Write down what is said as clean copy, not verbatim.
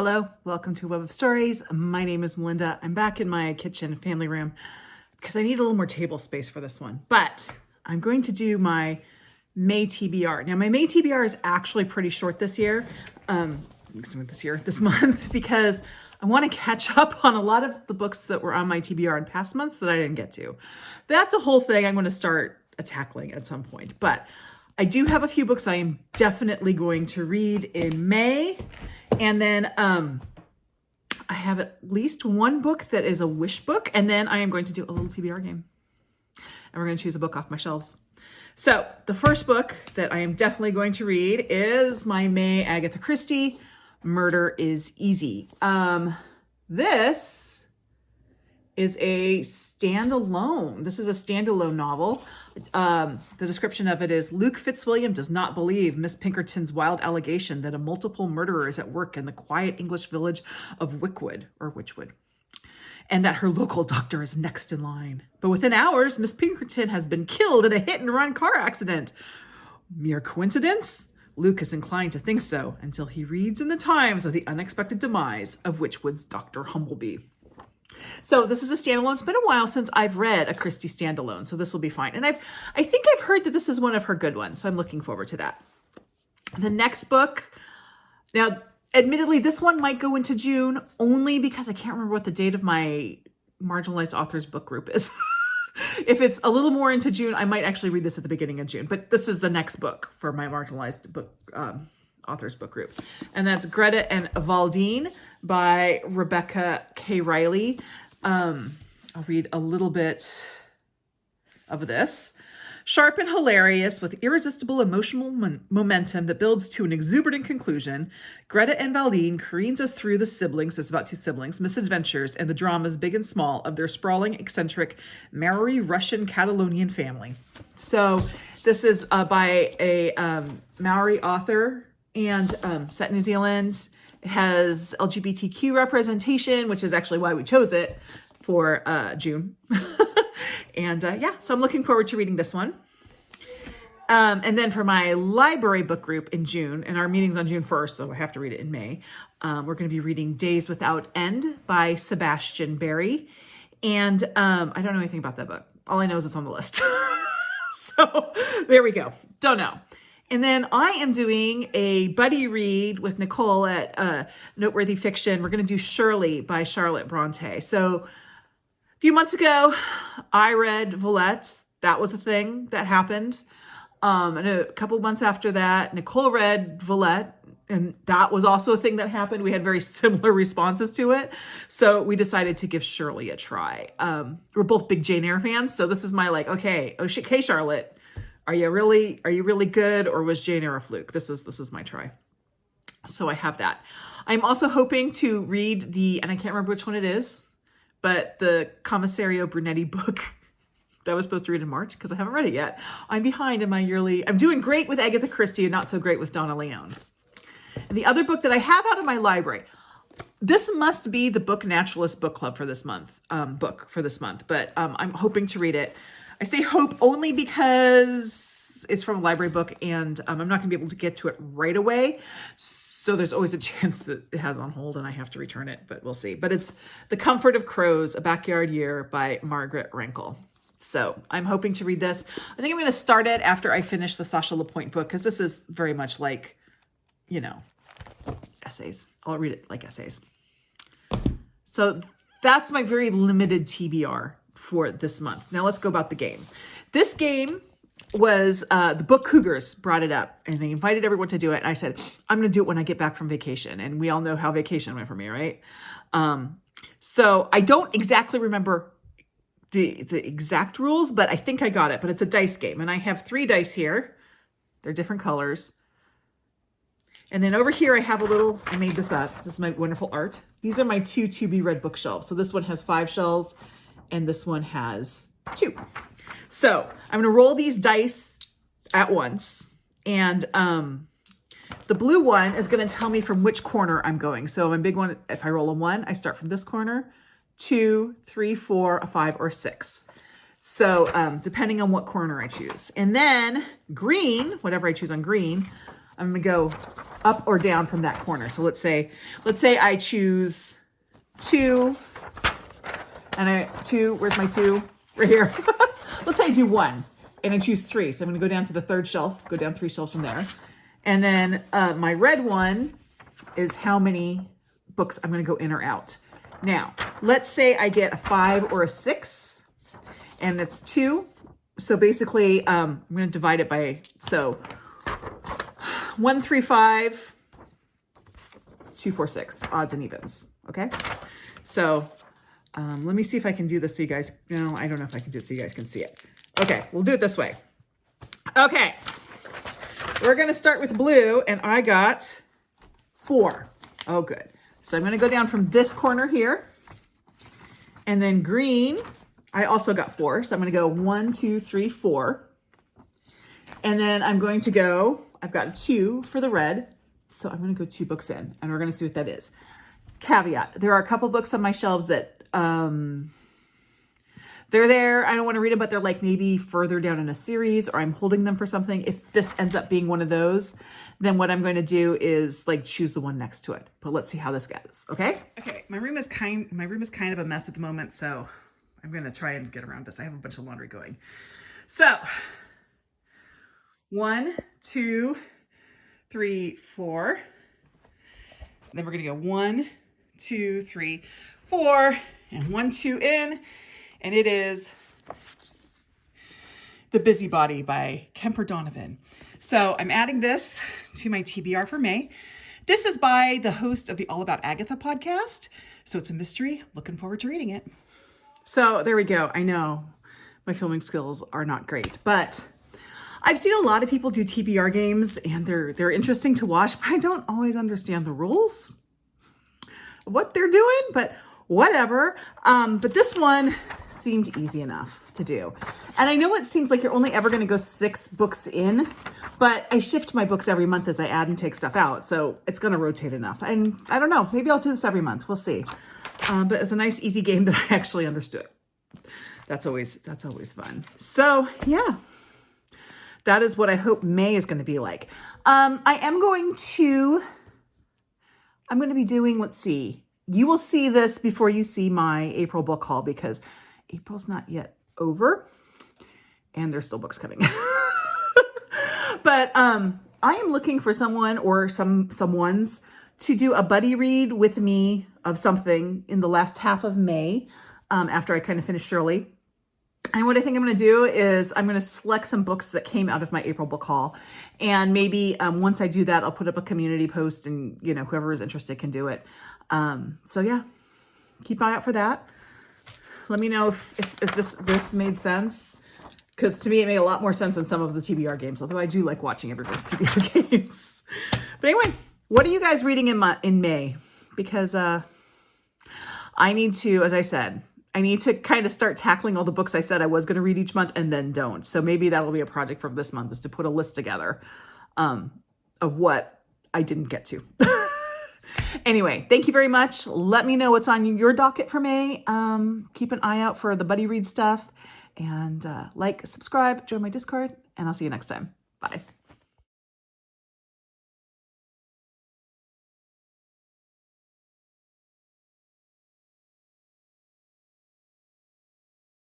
Hello, welcome to Web of Stories. My name is Melinda. I'm back in my kitchen family room because I need a little more table space for this one. But I'm going to do my May TBR. Now, my May TBR is actually pretty short this year. This month, because I want to catch up on a lot of the books that were on my TBR in past months that I didn't get to. That's a whole thing I'm going to start tackling at some point. But I do have a few books I am definitely going to read in May. And then I have at least one book that is a wish book. And then I am going to do a little TBR game. And we're going to choose a book off my shelves. So the first book that I am definitely going to read is my May Agatha Christie, Murder is Easy. This is a standalone. This is a standalone novel. The description of it is: Luke Fitzwilliam does not believe Miss Pinkerton's wild allegation that a multiple murderer is at work in the quiet English village of Witchwood, and that her local doctor is next in line. But within hours, Miss Pinkerton has been killed in a hit-and-run car accident. Mere coincidence? Luke is inclined to think so until he reads in the Times of the unexpected demise of Witchwood's Dr. Humblebee. So this is a standalone. It's been a while since I've read a Christie standalone, so this will be fine. And I think I've heard that this is one of her good ones, so I'm looking forward to that. The next book, now, admittedly, this one might go into June only because I can't remember what the date of my marginalized authors book group is. If it's a little more into June, I might actually read this at the beginning of June. But this is the next book for my marginalized book authors book group. And that's Greta and Valdin by Rebecca K. Reilly. I'll read a little bit of this. Sharp and hilarious, with irresistible emotional momentum that builds to an exuberant conclusion, Greta and Valdin careens us through the siblings, it's about two siblings, misadventures and the dramas, big and small, of their sprawling, eccentric, Maori Russian Catalonian family. So this is by a Maori author and set in New Zealand. It has LGBTQ representation, which is actually why we chose it for June. And yeah, so I'm looking forward to reading this one. And then for my library book group in June, and our meeting's on June 1st, so I have to read it in May, we're going to be reading Days Without End by Sebastian Barry. And I don't know anything about that book. All I know is it's on the list. So there we go. Don't know. And then I am doing a buddy read with Nicole at Noteworthy Fiction. We're going to do Shirley by Charlotte Brontë. So a few months ago, I read Villette. That was a thing that happened. And a couple months after that, Nicole read Villette, and that was also a thing that happened. We had very similar responses to it. So we decided to give Shirley a try. We're both big Jane Eyre fans. So this is my okay, Charlotte, are you really good, or was Jane Eyre a fluke? This is my try. So I have that. I'm also hoping to read and I can't remember which one it is, but the Commissario Brunetti book that I was supposed to read in March, because I haven't read it yet. I'm behind in my yearly. I'm doing great with Agatha Christie and not so great with Donna Leone. And the other book that I have out of my library, this must be the Book Naturalist book club for this month, but I'm hoping to read it. I say hope only because it's from a library book, and I'm not going to be able to get to it right away. So there's always a chance that it has on hold and I have to return it, but we'll see. But it's The Comfort of Crows, A Backyard Year by Margaret Renkl. So I'm hoping to read this. I think I'm going to start it after I finish the Sacha Lapointe book, because this is very much like, essays. I'll read it like essays. So that's my very limited TBR for this month. Now let's go about the game. This game was the Book Cougars brought it up, and they invited everyone to do it. And I said, I'm going to do it when I get back from vacation. And we all know how vacation went for me, right? So I don't exactly remember the exact rules, but I think I got it. But it's a dice game, and I have 3 dice here. They're different colors. And then over here I have I made this up. This is my wonderful art. These are my 2 to-be-read bookshelves. So this one has 5 shelves, and this one has 2. So I'm going to roll these dice at once, and the blue one is going to tell me from which corner I'm going. So my big one, if I roll a 1, I start from this corner, 2, 3, 4, a 5, or 6. So depending on what corner I choose. And then green, whatever I choose on green, I'm going to go up or down from that corner. So let's say I choose 2, and 2, where's my 2? Right here. Let's say I do 1 and I choose 3. So I'm going to go down to the 3rd shelf, go down 3 shelves from there. And then my red one is how many books I'm going to go in or out. Now, let's say I get a 5 or a 6, and that's 2. So basically, I'm going to divide it by, so 1, 3, 5, 2, 4, 6, odds and evens. Okay. So let me see if I can do this so you guys, no, I don't know if I can do it so you guys can see it. Okay. We'll do it this way. Okay. We're going to start with blue, and I got 4. Oh, good. So I'm going to go down from this corner here, and then green, I also got 4. So I'm going to go 1, 2, 3, 4. And then I'm going to go, I've got a 2 for the red. So I'm going to go 2 books in, and we're going to see what that is. Caveat. There are a couple books on my shelves that, they're there. I don't want to read them, but they're like maybe further down in a series, or I'm holding them for something. If this ends up being one of those, then what I'm going to do is like choose the one next to it. But let's see how this goes. Okay. Okay. My room is kind of a mess at the moment, so I'm going to try and get around this. I have a bunch of laundry going. So 1, 2, 3, 4. Then we're going to go 1, 2, 3, 4, and 1, 2 in. And it is The Busybody by Kemper Donovan. So I'm adding this to my TBR for May. This is by the host of the All About Agatha podcast. So it's a mystery. Looking forward to reading it. So there we go. I know my filming skills are not great, but I've seen a lot of people do TBR games, and they're interesting to watch, but I don't always understand the rules, what they're doing, but whatever. But this one seemed easy enough to do. And I know it seems like you're only ever going to go 6 books in, but I shift my books every month as I add and take stuff out. So it's going to rotate enough. And I don't know, maybe I'll do this every month. We'll see. But it's a nice, easy game that I actually understood. That's always fun. So yeah, that is what I hope May is going to be like. I'm going to be doing, let's see. You will see this before you see my April book haul, because April's not yet over and there's still books coming. But I am looking for someone or someone's to do a buddy read with me of something in the last half of May, after I kind of finish Shirley. And what I think I'm going to do is I'm going to select some books that came out of my April book haul. And maybe once I do that, I'll put up a community post, and, you know, whoever is interested can do it. So yeah, keep an eye out for that. Let me know if this made sense, because to me, it made a lot more sense than some of the TBR games, although I do like watching everybody's TBR games. But anyway, what are you guys reading in May? Because I need to, as I said, I need to kind of start tackling all the books I said I was going to read each month and then don't. So maybe that'll be a project for this month, is to put a list together of what I didn't get to. Anyway, thank you very much. Let me know what's on your docket for May. Keep an eye out for the buddy read stuff, and like, subscribe, join my Discord, and I'll see you next time. Bye.